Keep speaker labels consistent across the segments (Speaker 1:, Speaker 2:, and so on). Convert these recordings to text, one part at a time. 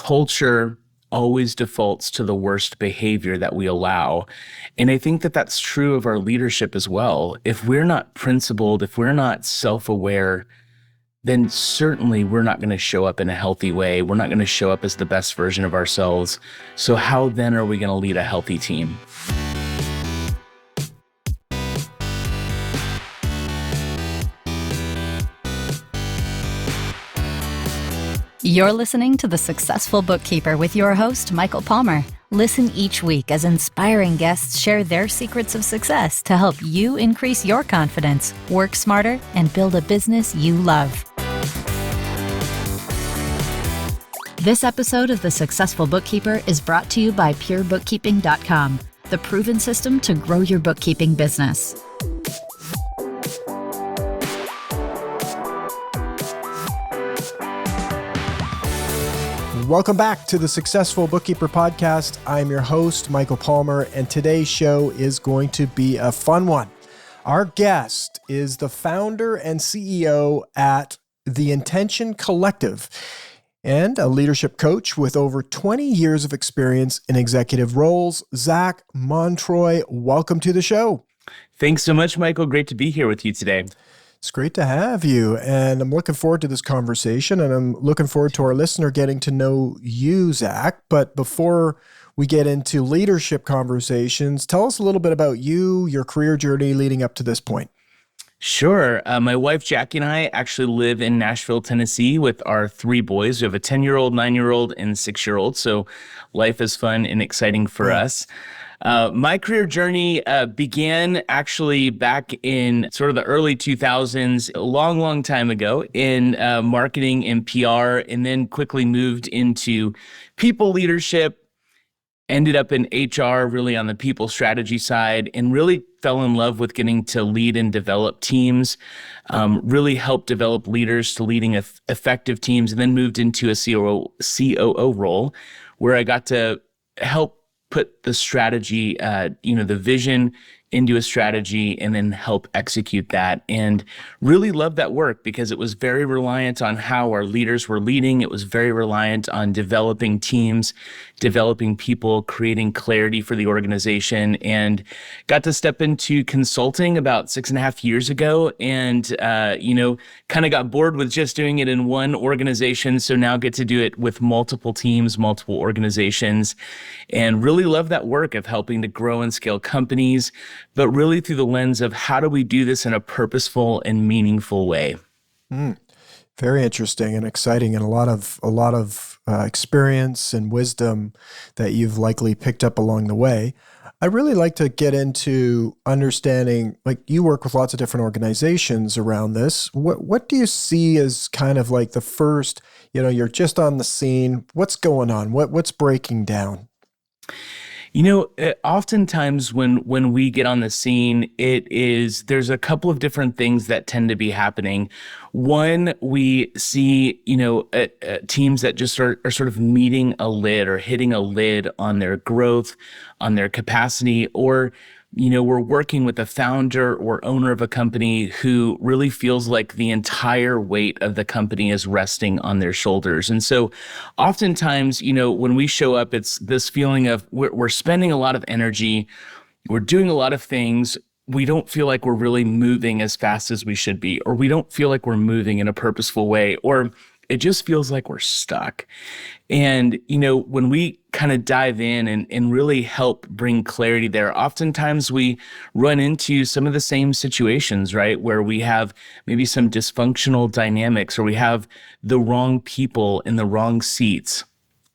Speaker 1: culture always defaults to the worst behavior that we allow. And I think that that's true of our leadership as well. If we're not principled, if we're not self-aware, then certainly we're not going to show up in a healthy way. We're not going to show up as the best version of ourselves. So how then are we going to lead a healthy team?
Speaker 2: You're listening to The Successful Bookkeeper with your host, Michael Palmer. Listen each week as inspiring guests share their secrets of success to help you increase your confidence, work smarter, and build a business you love. This episode of The Successful Bookkeeper is brought to you by PureBookkeeping.com, the proven system to grow your bookkeeping business.
Speaker 3: Welcome back to the Successful Bookkeeper Podcast. I'm your host, Michael Palmer, and today's show is going to be a fun one. Our guest is the founder and CEO at The Intention Collective and a leadership coach with over 20 years of experience in executive roles. Zach Montroy, welcome to the show.
Speaker 1: Thanks so much, Michael. Great to be here with you today.
Speaker 3: It's great to have you, and I'm looking forward to this conversation, and I'm looking forward to our listener getting to know you, Zach. But before we get into leadership conversations, tell us a little bit about you, your career journey leading up to this point.
Speaker 1: Sure. My wife, Jackie, and I actually live in Nashville, Tennessee with our 3 boys. We have a 10-year-old, 9-year-old, and 6-year-old. So life is fun and exciting for us. My career journey began actually back in sort of the early 2000s, a long, long time ago in marketing and PR, and then quickly moved into people leadership, ended up in HR, really on the people strategy side, and really fell in love with getting to lead and develop teams, really helped develop leaders to leading effective teams, and then moved into a COO role where I got to help put the strategy, the vision into a strategy and then help execute that. And really loved that work because it was very reliant on how our leaders were leading. It was very reliant on developing teams, developing people, creating clarity for the organization, and got to step into consulting about 6.5 years ago and, kind of got bored with just doing it in one organization. So now get to do it with multiple teams, multiple organizations, and really love that work of helping to grow and scale companies, but really through the lens of how do we do this in a purposeful and meaningful way.
Speaker 3: Very interesting and exciting, and a lot of experience and wisdom that you've likely picked up along the way. I'd really like to get into understanding, like you work with lots of different organizations around this. What do you see as kind of like the first, you're just on the scene. What's going on? What's breaking down?
Speaker 1: Oftentimes when we get on the scene, there's a couple of different things that tend to be happening. One, we see, teams that just are sort of meeting a lid or hitting a lid on their growth, on their capacity, or we're working with a founder or owner of a company who really feels like the entire weight of the company is resting on their shoulders. And so oftentimes, when we show up, it's this feeling of we're spending a lot of energy, we're doing a lot of things. We don't feel like we're really moving as fast as we should be, or we don't feel like we're moving in a purposeful way, or it just feels like we're stuck. And, when we kind of dive in and really help bring clarity there, oftentimes we run into some of the same situations, right? Where we have maybe some dysfunctional dynamics, or we have the wrong people in the wrong seats.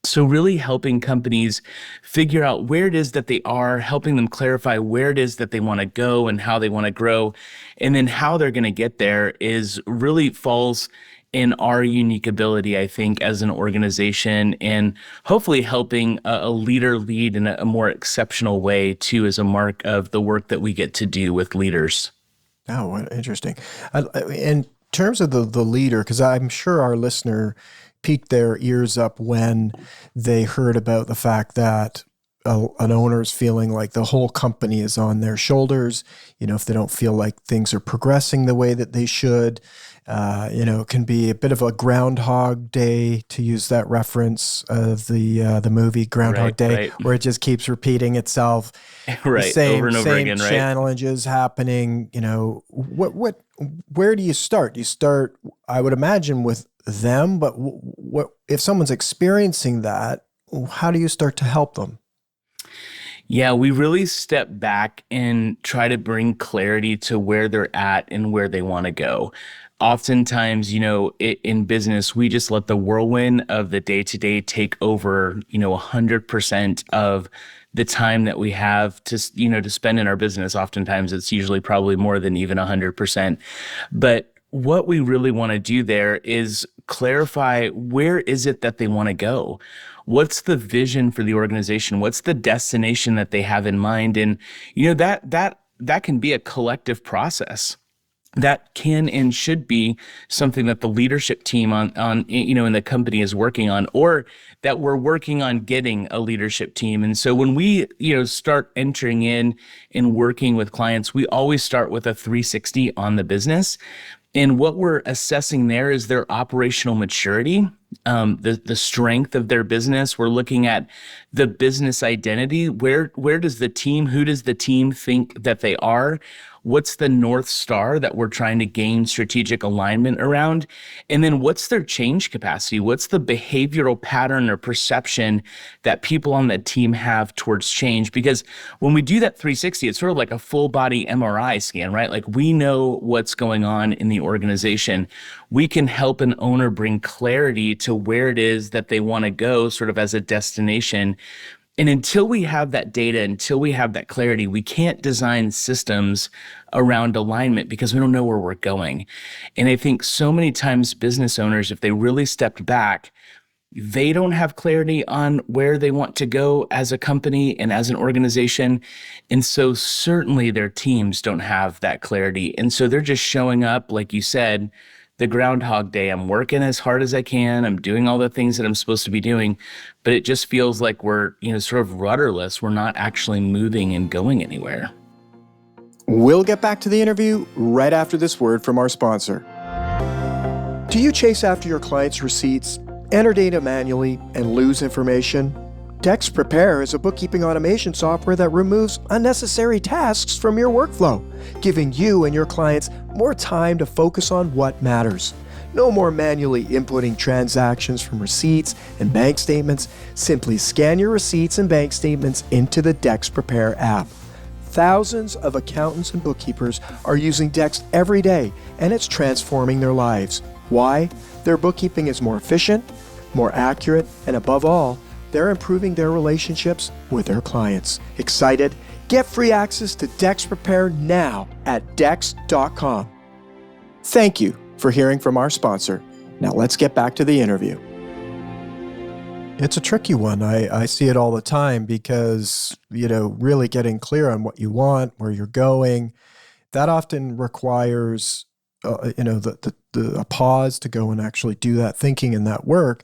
Speaker 1: So really helping companies figure out where it is that they are, helping them clarify where it is that they want to go and how they want to grow, and then how they're going to get there is really falls in our unique ability, I think, as an organization, and hopefully helping a leader lead in a more exceptional way too, as a mark of the work that we get to do with leaders.
Speaker 3: Oh, what interesting. In terms of the leader, because I'm sure our listener peaked their ears up when they heard about the fact that an owner is feeling like the whole company is on their shoulders, if they don't feel like things are progressing the way that they should, it can be a bit of a Groundhog Day, to use that reference of the movie Groundhog Day,
Speaker 1: right.
Speaker 3: where it just keeps repeating itself.
Speaker 1: Right,
Speaker 3: the same,
Speaker 1: over and over
Speaker 3: same
Speaker 1: again, right?
Speaker 3: challenges happening. Where do you start? You start, I would imagine, with them, but what if someone's experiencing that? How do you start to help them?
Speaker 1: Yeah, we really step back and try to bring clarity to where they're at and where they want to go. Oftentimes, in business, we just let the whirlwind of the day-to-day take over, 100% of the time that we have to spend in our business. Oftentimes, it's usually probably more than even 100%. But what we really want to do there is clarify, where is it that they want to go? What's the vision for the organization? What's the destination that they have in mind? And that can be a collective process. That can and should be something that the leadership team in the company is working on, or that we're working on getting a leadership team. And so when we start entering in and working with clients, we always start with a 360 on the business. And what we're assessing there is their operational maturity, the strength of their business. We're looking at the business identity. Who does the team think that they are? What's the North Star that we're trying to gain strategic alignment around? And then what's their change capacity? What's the behavioral pattern or perception that people on that team have towards change? Because when we do that 360, it's sort of like a full body MRI scan, right? Like, we know what's going on in the organization. We can help an owner bring clarity to where it is that they want to go, sort of as a destination. And until we have that data, until we have that clarity, we can't design systems around alignment, because we don't know where we're going. And I think so many times business owners, if they really stepped back, they don't have clarity on where they want to go as a company and as an organization. And so certainly their teams don't have that clarity. And so they're just showing up, like you said, the Groundhog Day. I'm working as hard as I can. I'm doing all the things that I'm supposed to be doing, but it just feels like we're, sort of rudderless. We're not actually moving and going anywhere.
Speaker 3: We'll get back to the interview right after this word from our sponsor. Do you chase after your clients' receipts, enter data manually, and lose information? Dex Prepare is a bookkeeping automation software that removes unnecessary tasks from your workflow, giving you and your clients more time to focus on what matters. No more manually inputting transactions from receipts and bank statements. Simply scan your receipts and bank statements into the Dex Prepare app. Thousands of accountants and bookkeepers are using Dex every day, and it's transforming their lives. Why? Their bookkeeping is more efficient, more accurate, and above all, they're improving their relationships with their clients. Excited? Get free access to Dex Prepare now at dex.com. Thank you for hearing from our sponsor. Now let's get back to the interview. It's a tricky one. I see it all the time because, really getting clear on what you want, where you're going, that often requires, a pause to go and actually do that thinking and that work.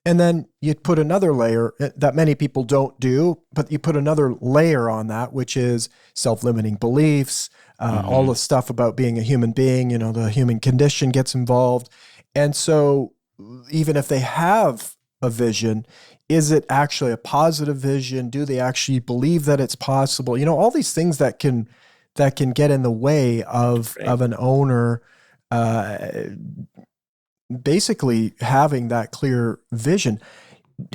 Speaker 3: And then you put another layer that many people don't do, but you put another layer on that, which is self-limiting beliefs, all the stuff about being a human being, the human condition gets involved. And so even if they have a vision, is it actually a positive vision? Do they actually believe that it's possible? All these things that can get in the way of an owner basically having that clear vision.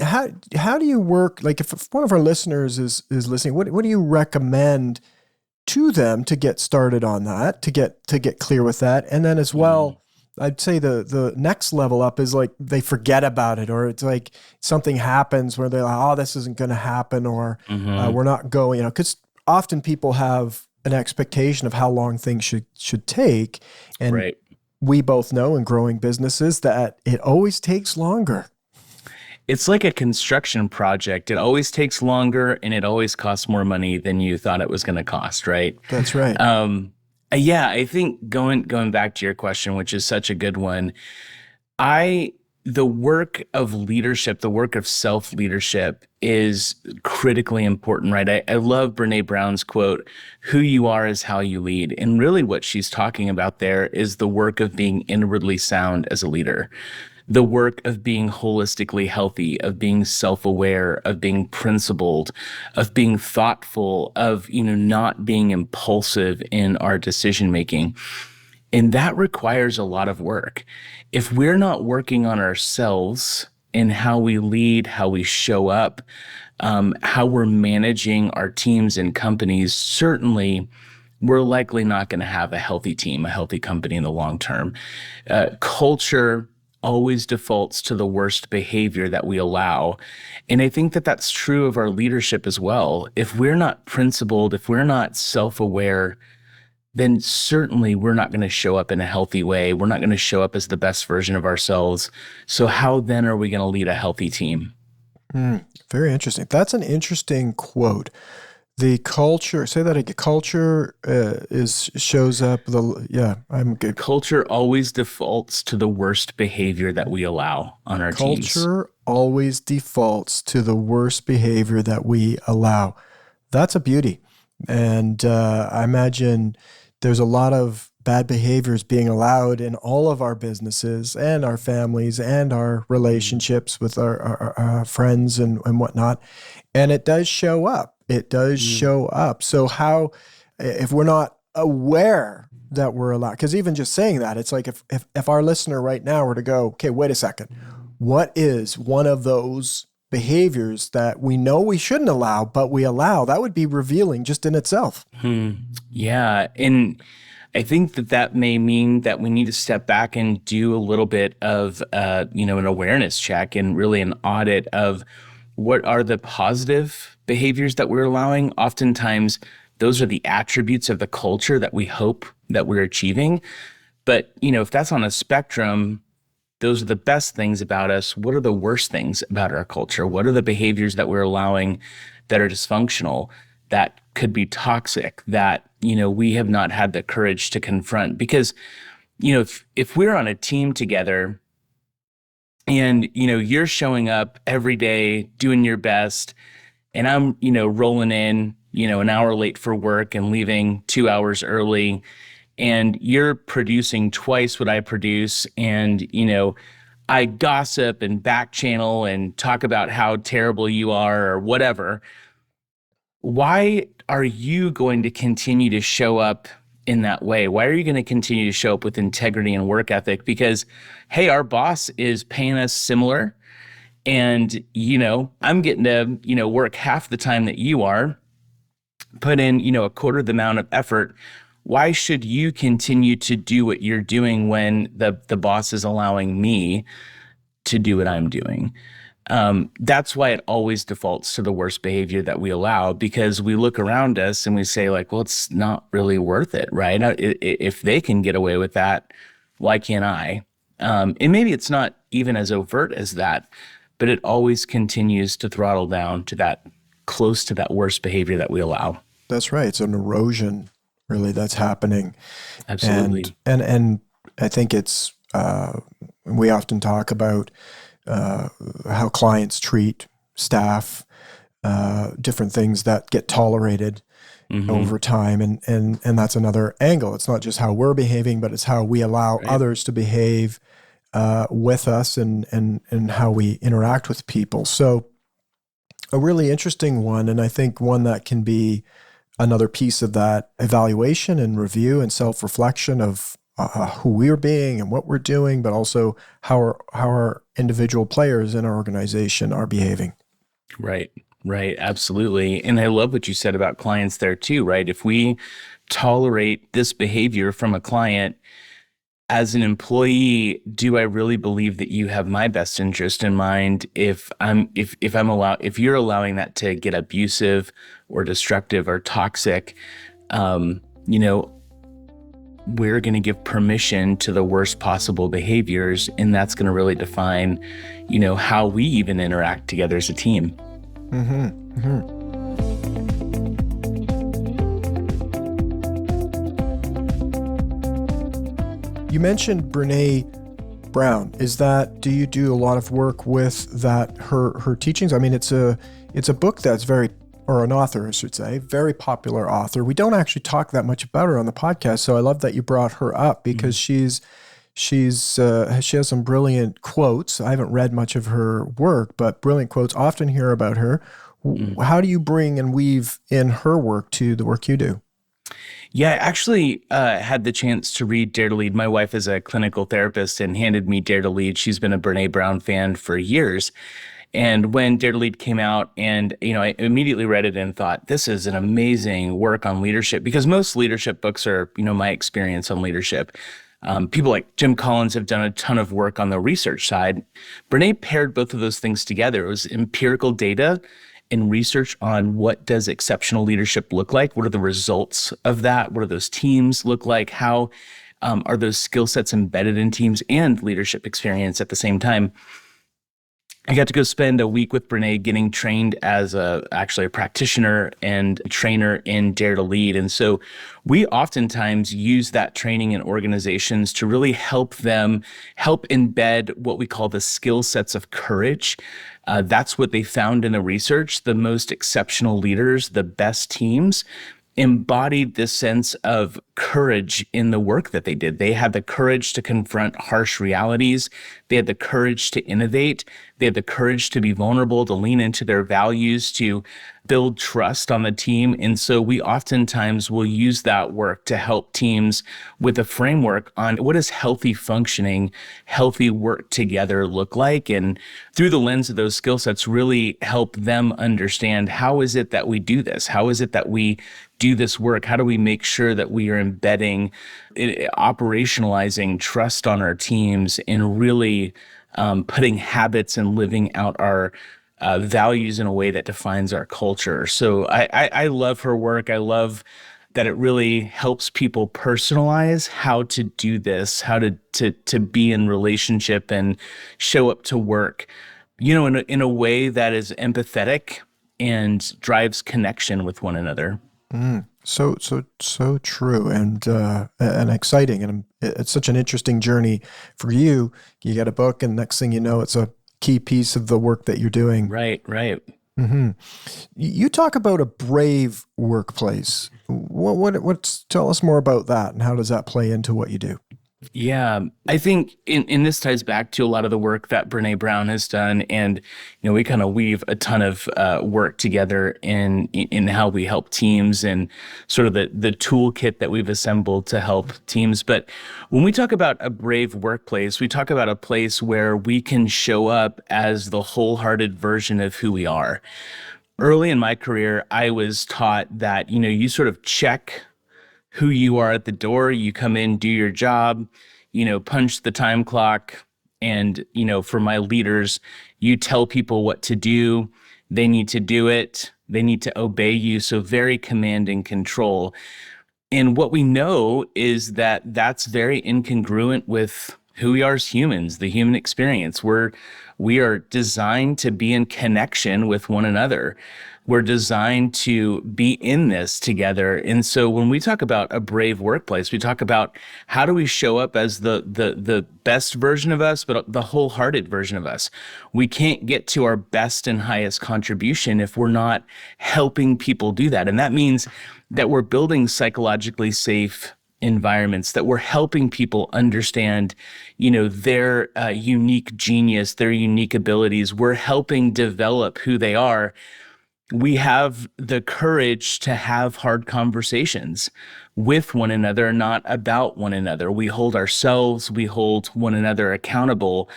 Speaker 3: How do you work? Like, if one of our listeners is listening, what do you recommend to them to get started on that, to get clear with that? And then as well, I'd say the next level up is like they forget about it, or it's like something happens where they're like, oh, this isn't going to happen, or we're not going, because often people have an expectation of how long things should take. And we both know in growing businesses that it always takes longer.
Speaker 1: It's like a construction project. It always takes longer, and it always costs more money than you thought it was going to cost, right?
Speaker 3: That's right.
Speaker 1: Yeah, I think going back to your question, which is such a good one, the work of leadership, the work of self-leadership is critically important, right? I love Brene Brown's quote, "Who you are is how you lead." And really what she's talking about there is the work of being inwardly sound as a leader, the work of being holistically healthy, of being self-aware, of being principled, of being thoughtful, of, not being impulsive in our decision-making. And that requires a lot of work. If we're not working on ourselves in how we lead, how we show up, how we're managing our teams and companies, certainly we're likely not going to have a healthy team, a healthy company in the long term. Culture always defaults to the worst behavior that we allow. And I think that that's true of our leadership as well. If we're not principled, if we're not self-aware, then certainly we're not going to show up in a healthy way. We're not going to show up as the best version of ourselves. So how then are we going to lead a healthy team?
Speaker 3: Very interesting. That's an interesting quote. The culture, say that again, culture shows up, I'm good.
Speaker 1: Culture always defaults to the worst behavior that we allow on our teams.
Speaker 3: Culture always defaults to the worst behavior that we allow. That's a beauty. And I imagine there's a lot of bad behaviors being allowed in all of our businesses and our families and our relationships with our friends and whatnot. And it does show up. It does show up. So how, if we're not aware that we're allowed, because even just saying that, it's like if our listener right now were to go, okay, wait a second, what is one of those behaviors that we know we shouldn't allow, but we allow? That would be revealing just in itself.
Speaker 1: Yeah. And I think that may mean that we need to step back and do a little bit of, an awareness check and really an audit of what are the positive behaviors that we're allowing. Oftentimes, those are the attributes of the culture that we hope that we're achieving. But, if that's on a spectrum, those are the best things about us. What are the worst things about our culture? What are the behaviors that we're allowing that are dysfunctional, that could be toxic, that, we have not had the courage to confront? Because, if we're on a team together and, you're showing up every day, doing your best, and I'm, rolling in, an hour late for work and leaving 2 hours early, and you're producing twice what I produce, and, I gossip and back channel and talk about how terrible you are or whatever, why are you going to continue to show up in that way? Why are you going to continue to show up with integrity and work ethic? Because, hey, our boss is paying us similar, and, I'm getting to, work half the time that you are, put in, a quarter the amount of effort. Why should you continue to do what you're doing when the boss is allowing me to do what I'm doing? That's why it always defaults to the worst behavior that we allow, because we look around us and we say, like, well, it's not really worth it, right? If they can get away with that, why can't I? And maybe it's not even as overt as that, but it always continues to throttle down to that, close to that worst behavior that we allow.
Speaker 3: That's right. It's an erosion, really, that's happening.
Speaker 1: Absolutely.
Speaker 3: And I think it's, we often talk about how clients treat staff, different things that get tolerated over time. And that's another angle. It's not just how we're behaving, but it's how we allow others to behave with us and how we interact with people. So a really interesting one, and I think one that can be another piece of that evaluation and review and self-reflection of who we're being and what we're doing, but also how our individual players in our organization are behaving.
Speaker 1: Right, absolutely. And I love what you said about clients there too, right? If we tolerate this behavior from a client, as an employee, do I really believe that you have my best interest in mind? If you're allowing that to get abusive or destructive or toxic, we're going to give permission to the worst possible behaviors, and that's going to really define, how we even interact together as a team. You mentioned Brene
Speaker 3: Brown. Do you do a lot of work with her teachings? I mean, it's a book that's or an author, I should say, very popular author. We don't actually talk that much about her on the podcast, so I love that you brought her up because she has some brilliant quotes. I haven't read much of her work, but brilliant quotes. Often hear about her. How do you bring and weave in her work to the work you do?
Speaker 1: Yeah, I actually had the chance to read Dare to Lead. My wife is a clinical therapist and handed me Dare to Lead. She's been a Brene Brown fan for years. And when Dare to Lead came out, and I immediately read it and thought, this is an amazing work on leadership, because most leadership books are, my experience on leadership. People like Jim Collins have done a ton of work on the research side. Brene paired both of those things together. It was empirical data and research on what does exceptional leadership look like? What are the results of that? What do those teams look like? How are those skill sets embedded in teams and leadership experience at the same time? I got to go spend a week with Brene getting trained as actually a practitioner and trainer in Dare to Lead. And so we oftentimes use that training in organizations to really help embed what we call the skill sets of courage. That's what they found in the research. The most exceptional leaders, the best teams, embodied this sense of courage in the work that they did. They had the courage to confront harsh realities. They had the courage to innovate. They had the courage to be vulnerable, to lean into their values, to build trust on the team. And so we oftentimes will use that work to help teams with a framework on what does healthy functioning, healthy work together look like? And through the lens of those skill sets, really help them understand, how is it that we do this? How is it that we do this work? How do we make sure that we are embedding, operationalizing trust on our teams, and really putting habits and living out our values in a way that defines our culture? So I love her work. I love that it really helps people personalize how to do this, how to be in relationship and show up to work, in a way that is empathetic and drives connection with one another.
Speaker 3: So true and exciting, and it's such an interesting journey for you. You get a book, and next thing you know, it's a key piece of the work that you're doing.
Speaker 1: Right.
Speaker 3: Mm-hmm. You talk about a brave workplace. Tell us more about that, and how does that play into what you do?
Speaker 1: Yeah, I think in this ties back to a lot of the work that Brene Brown has done, and we kind of weave a ton of work together in how we help teams and sort of the toolkit that we've assembled to help teams. But when we talk about a brave workplace, we talk about a place where we can show up as the wholehearted version of who we are. Early in my career, I was taught that you sort of check who you are at the door. You come in, do your job, punch the time clock. And, for my leaders, you tell people what to do. They need to do it. They need to obey you. So very command and control. And what we know is that that's very incongruent with who we are as humans, the human experience. We are designed to be in connection with one another. We're designed to be in this together. And so when we talk about a brave workplace, we talk about how do we show up as the best version of us, but the wholehearted version of us. We can't get to our best and highest contribution if we're not helping people do that. And that means that we're building psychologically safe environments, that we're helping people understand, their unique genius, their unique abilities. We're helping develop who they are. We have the courage to have hard conversations with one another, not about one another. We hold we hold one another accountable.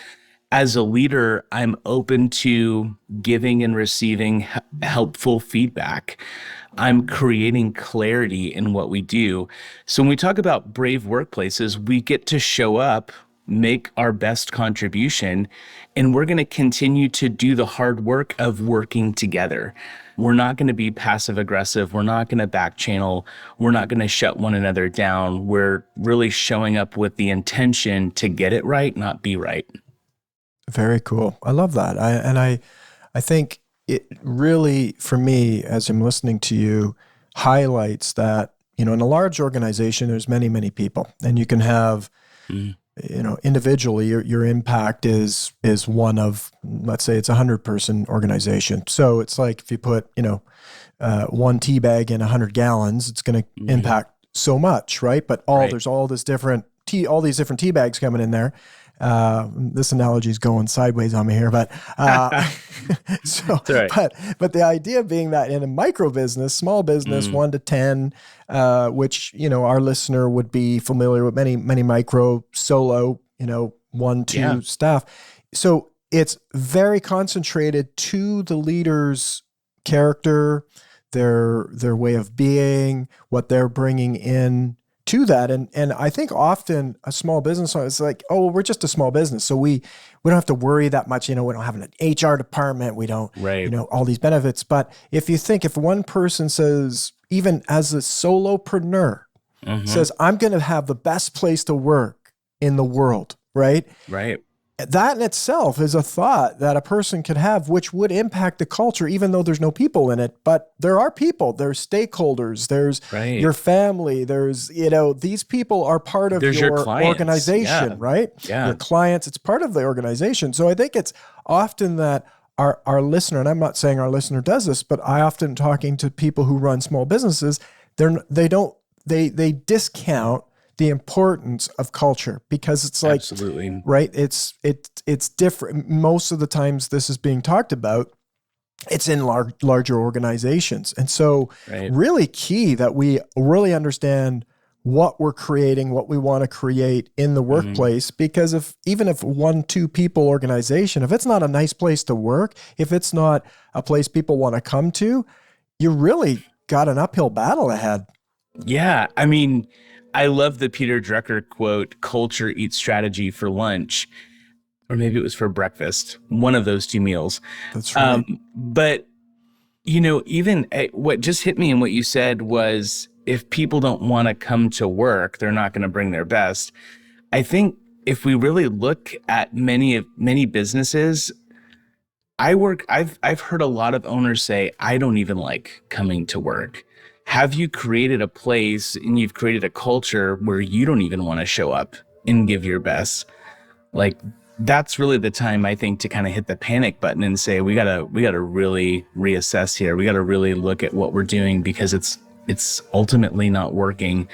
Speaker 1: As a leader, I'm open to giving and receiving helpful feedback. I'm creating clarity in what we do. So when we talk about brave workplaces, we get to show up, make our best contribution, and we're going to continue to do the hard work of working together. We're not going to be passive aggressive. We're not going to back channel. We're not going to shut one another down. We're really showing up with the intention to get it right, not be right.
Speaker 3: Very cool. I love that. I think it really, for me, as I'm listening to you, highlights that, in a large organization, there's many, many people, and you can have individually, your impact is one of, let's say it's a 100-person organization. So it's like if you put, one tea bag in 100 gallons, it's going to impact so much, right? But there's all these different tea bags coming in there. This analogy is going sideways on me here, but
Speaker 1: right.
Speaker 3: but the idea being that in a micro business, small business, 1 to 10, which our listener would be familiar with, many micro, solo, 1, 2 staff. So it's very concentrated to the leader's character, their way of being, what they're bringing in to that. And I think often a small business is like, oh, well, we're just a small business, so we don't have to worry that much. We don't have an HR department. We don't, all these benefits. But if one person says, even as a solopreneur, says, I'm going to have the best place to work in the world, right?
Speaker 1: Right.
Speaker 3: That in itself is a thought that a person could have, which would impact the culture, even though there's no people in it. But there are people, there's stakeholders, there's your family, there's, these people are part of your organization, right?
Speaker 1: Yeah.
Speaker 3: Your clients, it's part of the organization. So I think it's often that our listener, and I'm not saying our listener does this, but I often talking to people who run small businesses, they discount the importance of culture, because it's like,
Speaker 1: absolutely,
Speaker 3: right? It's different. Most of the times this is being talked about, it's in larger organizations. And so really key that we really understand what we're creating, what we want to create in the workplace, because even if 1-2 people organization, if it's not a nice place to work, if it's not a place people want to come to, you really got an uphill battle ahead.
Speaker 1: Yeah. I mean, I love the Peter Drucker quote, culture eats strategy for lunch, or maybe it was for breakfast, one of those 2 meals.
Speaker 3: That's right.
Speaker 1: But, even what just hit me in what you said was, if people don't want to come to work, they're not going to bring their best. I think if we really look at many businesses, I've heard a lot of owners say, I don't even like coming to work. Have you created a place and you've created a culture where you don't even want to show up and give your best? Like, that's really the time, I think, to kind of hit the panic button and say, we gotta really reassess here. We gotta really look at what we're doing, because it's ultimately not working.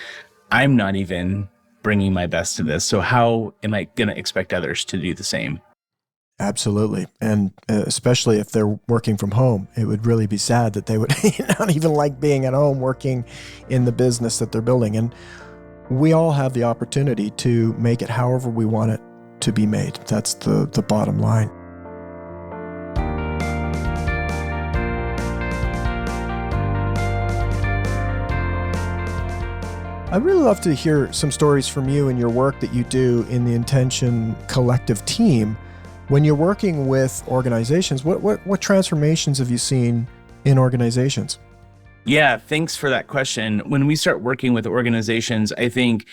Speaker 1: I'm not even bringing my best to this. So how am I going to expect others to do the same?
Speaker 3: Absolutely. And especially if they're working from home, it would really be sad that they would not even like being at home working in the business that they're building. And we all have the opportunity to make it however we want it to be made. That's the bottom line. I'd really love to hear some stories from you and your work that you do in the Intention Collective team. When you're working with organizations, what transformations have you seen in organizations?
Speaker 1: Yeah, thanks for that question. When we start working with organizations, I think,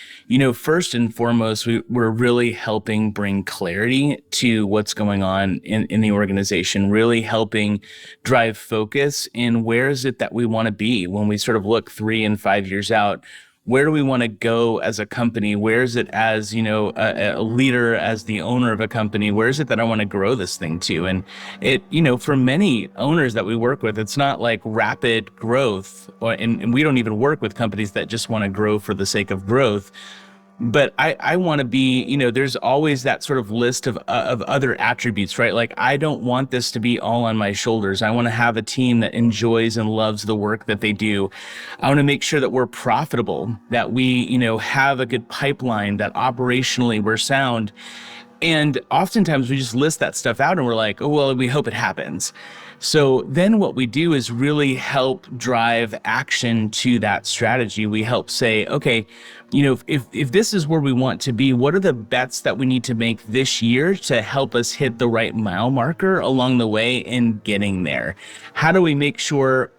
Speaker 1: first and foremost, we're really helping bring clarity to what's going on in the organization, really helping drive focus in where is it that we want to be when we sort of look 3 and 5 years out. Where do we want to go as a company? Where is it as, a leader, as the owner of a company? Where is it that I want to grow this thing to? And it, for many owners that we work with, it's not like rapid growth, and we don't even work with companies that just want to grow for the sake of growth. But I want to be, there's always that sort of list of other attributes, right? Like, I don't want this to be all on my shoulders. I want to have a team that enjoys and loves the work that they do. I want to make sure that we're profitable, that we, have a good pipeline, that operationally we're sound. And oftentimes we just list that stuff out and we're like, oh, well, we hope it happens. So then what we do is really help drive action to that strategy. We help say, okay, if this is where we want to be, what are the bets that we need to make this year to help us hit the right mile marker along the way in getting there? How do we make sure,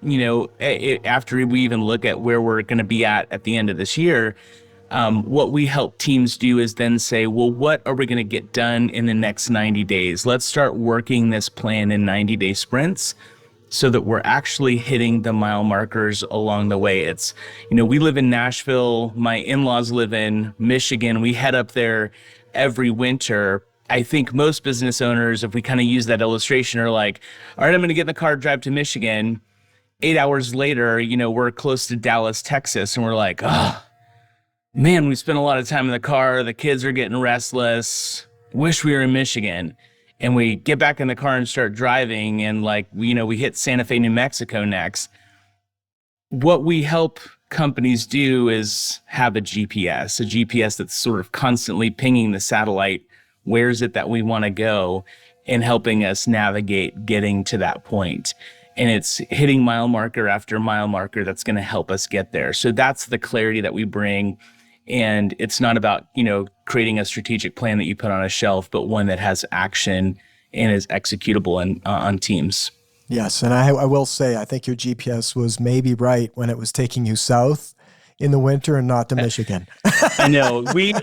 Speaker 1: after we even look at where we're going to be at the end of this year, what we help teams do is then say, well, what are we going to get done in the next 90 days? Let's start working this plan in 90-day sprints so that we're actually hitting the mile markers along the way. It's, we live in Nashville. My in-laws live in Michigan. We head up there every winter, I think most business owners, if we kind of use that illustration, are like, all right, I'm going to get in the car, drive to Michigan. 8 hours later, we're close to Dallas, Texas, and we're like, oh, man, we spent a lot of time in the car. The kids are getting restless. Wish we were in Michigan. And we get back in the car and start driving, and we hit Santa Fe, New Mexico next. What we help companies do is have a GPS that's sort of constantly pinging the satellite. Where is it that we want to go, and helping us navigate getting to that point. And it's hitting mile marker after mile marker that's going to help us get there. So that's the clarity that we bring. And it's not about, creating a strategic plan that you put on a shelf, but one that has action and is executable on teams.
Speaker 3: Yes. And I will say, I think your GPS was maybe right when it was taking you south in the winter and not to Michigan.
Speaker 1: I know. We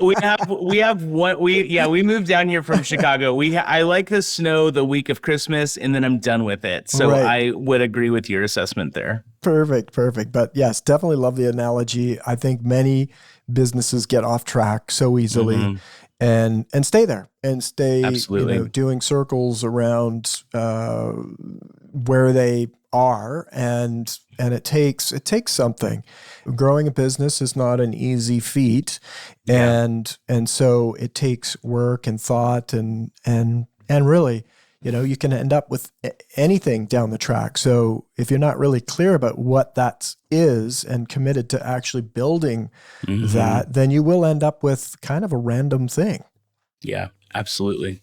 Speaker 1: moved down here from Chicago. I like the snow the week of Christmas, and then I'm done with it. So right. I would agree with your assessment there. Perfect.
Speaker 3: But yes, definitely love the analogy. I think many businesses get off track so easily and stay there and stay
Speaker 1: Absolutely.
Speaker 3: Doing circles around where they are, and it takes something. Growing a business is not an easy feat, and so it takes work and thought and really, you can end up with anything down the track. So if you're not really clear about what that is and committed to actually building that, then you will end up with kind of a random thing.
Speaker 1: Yeah, absolutely.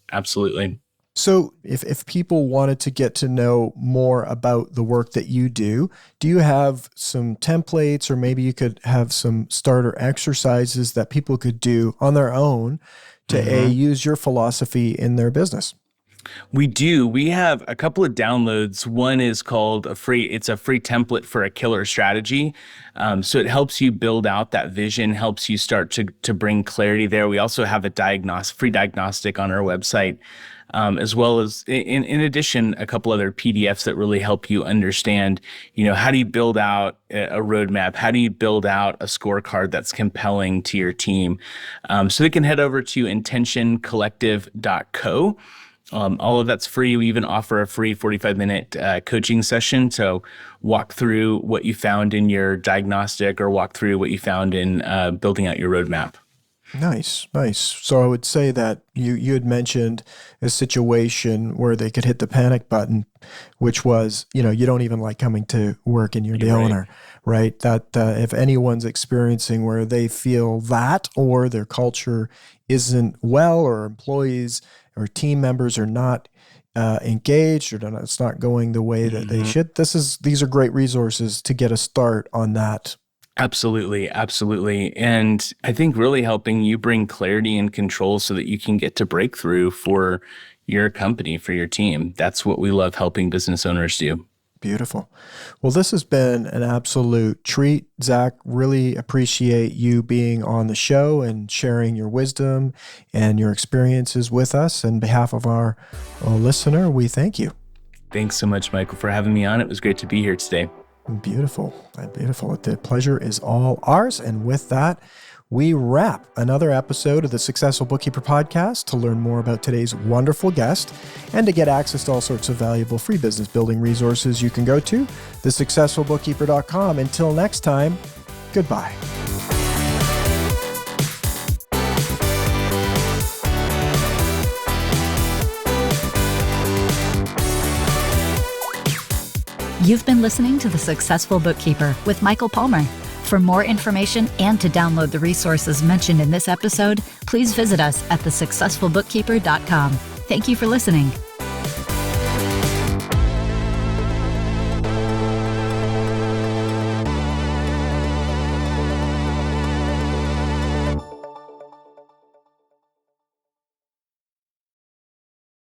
Speaker 3: So if people wanted to get to know more about the work that you do you have some templates, or maybe you could have some starter exercises that people could do on their own to use your philosophy in their business?
Speaker 1: We do. We have a couple of downloads. One is called it's a free template for a killer strategy. So it helps you build out that vision, helps you start to bring clarity there. We also have a free diagnostic on our website, as well as in addition, a couple other PDFs that really help you understand, how do you build out a roadmap? How do you build out a scorecard that's compelling to your team? So they can head over to intentioncollective.co. All of that's free. We even offer a free 45-minute coaching session to walk through what you found in your diagnostic, or walk through what you found in building out your roadmap.
Speaker 3: Nice. So I would say that you had mentioned a situation where they could hit the panic button, which was, you don't even like coming to work and you're the owner, right? That if anyone's experiencing where they feel that, or their culture isn't well, or employees or team members are not engaged, or it's not going the way that they should, these are great resources to get a start on that.
Speaker 1: Absolutely. And I think really helping you bring clarity and control so that you can get to breakthrough for your company, for your team. That's what we love helping business owners do.
Speaker 3: Beautiful. Well, this has been an absolute treat, Zach. Really appreciate you being on the show and sharing your wisdom and your experiences with us. On behalf of our listener, we thank you.
Speaker 1: Thanks so much, Michael, for having me on. It was great to be here today.
Speaker 3: Beautiful. The pleasure is all ours. And with that, we wrap another episode of the Successful Bookkeeper podcast. To learn more about today's wonderful guest and to get access to all sorts of valuable free business building resources, you can go to thesuccessfulbookkeeper.com. Until next time, goodbye.
Speaker 2: You've been listening to The Successful Bookkeeper with Michael Palmer. For more information and to download the resources mentioned in this episode, please visit us at thesuccessfulbookkeeper.com. Thank you for listening.